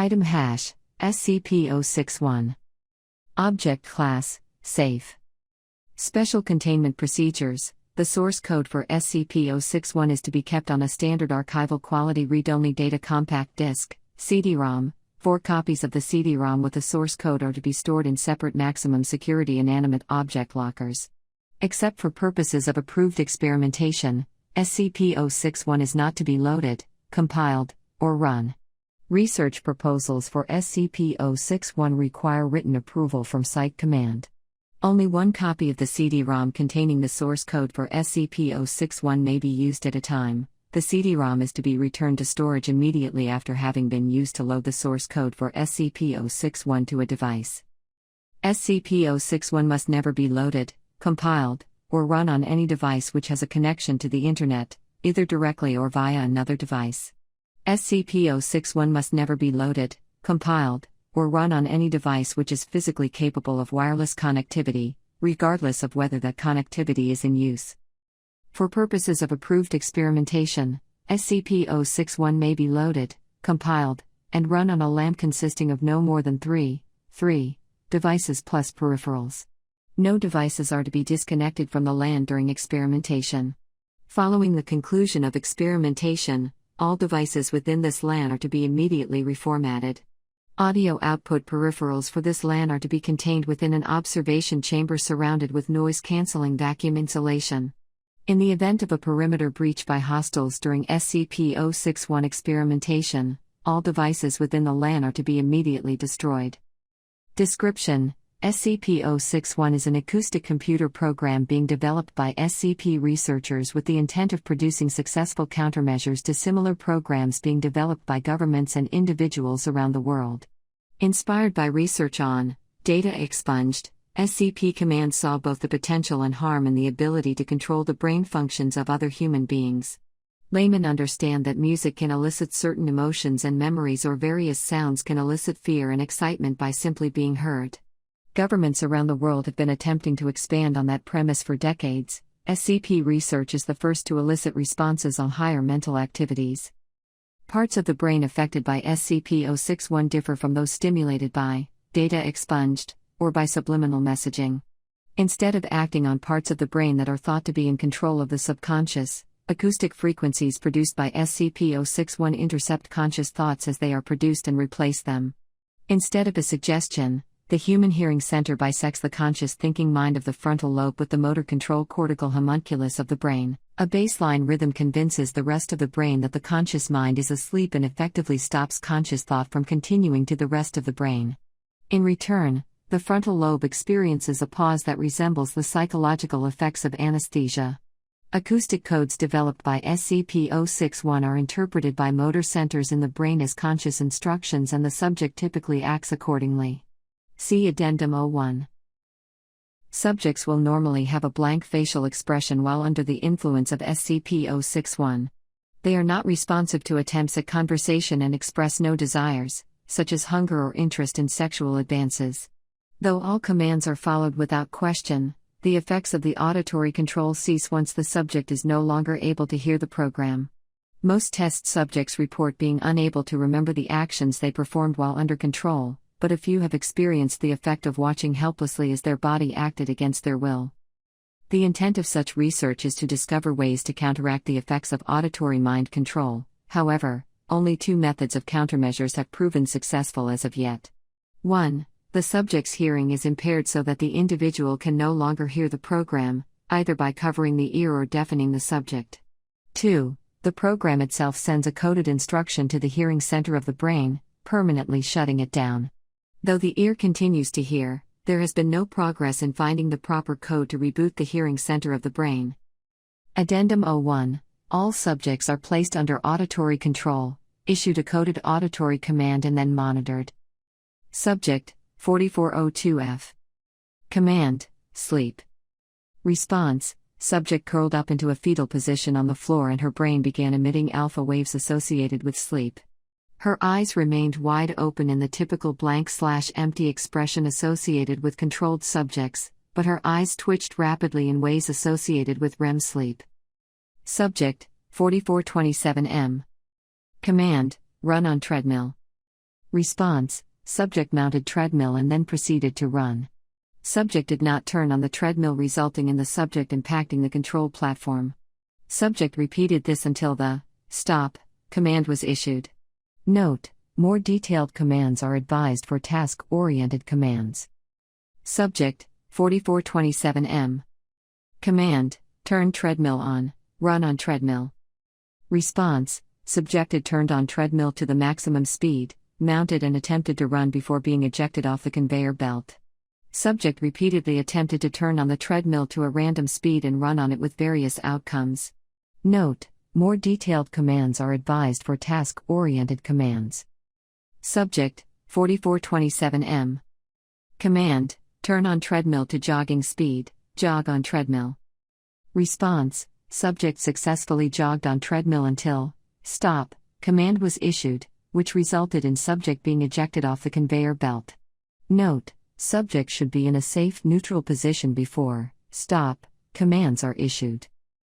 Item hash, SCP-061. Object class, safe. Special containment procedures. The source code for SCP-061 is to be kept on a standard archival-quality read-only data compact disk, CD-ROM. 4 copies of the CD-ROM with the source code are to be stored in separate maximum security inanimate-object lockers. Except for purposes of approved experimentation, SCP-061 is not to be loaded, compiled, or run. Research proposals for SCP-061 require written approval from Site Command. Only 1 copy of the CD-ROM containing the source code for SCP-061 may be used at a time. The CD-ROM is to be returned to storage immediately after having been used to load the source code for SCP-061 to a device. SCP-061 must never be loaded, compiled, or run on any device which has a connection to the Internet, either directly or via another device. SCP-061 must never be loaded, compiled, or run on any device which is physically capable of wireless connectivity, regardless of whether that connectivity is in use. For purposes of approved experimentation, SCP-061 may be loaded, compiled, and run on a LAN consisting of no more than 3 devices plus peripherals. No devices are to be disconnected from the LAN during experimentation. Following the conclusion of experimentation, all devices within this LAN are to be immediately reformatted. Audio output peripherals for this LAN are to be contained within an observation chamber surrounded with noise-canceling vacuum insulation. In the event of a perimeter breach by hostiles during SCP-061 experimentation, all devices within the LAN are to be immediately destroyed. Description: SCP-061 is an acoustic computer program being developed by SCP researchers with the intent of producing successful countermeasures to similar programs being developed by governments and individuals around the world. Inspired by research on data expunged, SCP Command saw both the potential and harm in the ability to control the brain functions of other human beings. Laymen understand that music can elicit certain emotions and memories, or various sounds can elicit fear and excitement by simply being heard. Governments around the world have been attempting to expand on that premise for decades. SCP research is the first to elicit responses on higher mental activities. Parts of the brain affected by SCP-061 differ from those stimulated by data expunged, or by subliminal messaging. Instead of acting on parts of the brain that are thought to be in control of the subconscious, acoustic frequencies produced by SCP-061 intercept conscious thoughts as they are produced and replace them. Instead of a suggestion, the human hearing center bisects the conscious thinking mind of the frontal lobe with the motor control cortical homunculus of the brain. A baseline rhythm convinces the rest of the brain that the conscious mind is asleep and effectively stops conscious thought from continuing to the rest of the brain. In return, the frontal lobe experiences a pause that resembles the psychological effects of anesthesia. Acoustic codes developed by SCP-061 are interpreted by motor centers in the brain as conscious instructions, and the subject typically acts accordingly. See Addendum 01. Subjects will normally have a blank facial expression while under the influence of SCP-061. They are not responsive to attempts at conversation and express no desires, such as hunger or interest in sexual advances. Though all commands are followed without question, the effects of the auditory control cease once the subject is no longer able to hear the program. Most test subjects report being unable to remember the actions they performed while under control, but a few have experienced the effect of watching helplessly as their body acted against their will. The intent of such research is to discover ways to counteract the effects of auditory mind control. However, only 2 methods of countermeasures have proven successful as of yet. 1. The subject's hearing is impaired so that the individual can no longer hear the program, either by covering the ear or deafening the subject. 2. The program itself sends a coded instruction to the hearing center of the brain, permanently shutting it down. Though the ear continues to hear, there has been no progress in finding the proper code to reboot the hearing center of the brain. Addendum 01. All subjects are placed under auditory control, issued a coded auditory command and then monitored. Subject: 4402F. Command: sleep. Response: subject curled up into a fetal position on the floor and her brain began emitting alpha waves associated with sleep. Her eyes remained wide open in the typical blank/empty expression associated with controlled subjects, but her eyes twitched rapidly in ways associated with REM sleep. Subject: 4427M. Command: run on treadmill. Response: subject mounted treadmill and then proceeded to run. Subject did not turn on the treadmill, resulting in the subject impacting the control platform. Subject repeated this until the stop command was issued. Note: more detailed commands are advised for task-oriented commands. Subject 4427M. Command: turn treadmill on, run on treadmill. Response: subjected turned on treadmill to the maximum speed, mounted and attempted to run before being ejected off the conveyor belt. Subject repeatedly attempted to turn on the treadmill to a random speed and run on it with various outcomes. Note: more detailed commands are advised for task-oriented commands. Subject 4427M. Command: turn on treadmill to jogging speed, jog on treadmill. Response: subject successfully jogged on treadmill until stop command was issued, which resulted in subject being ejected off the conveyor belt. Note: subject should be in a safe neutral position before stop commands are issued.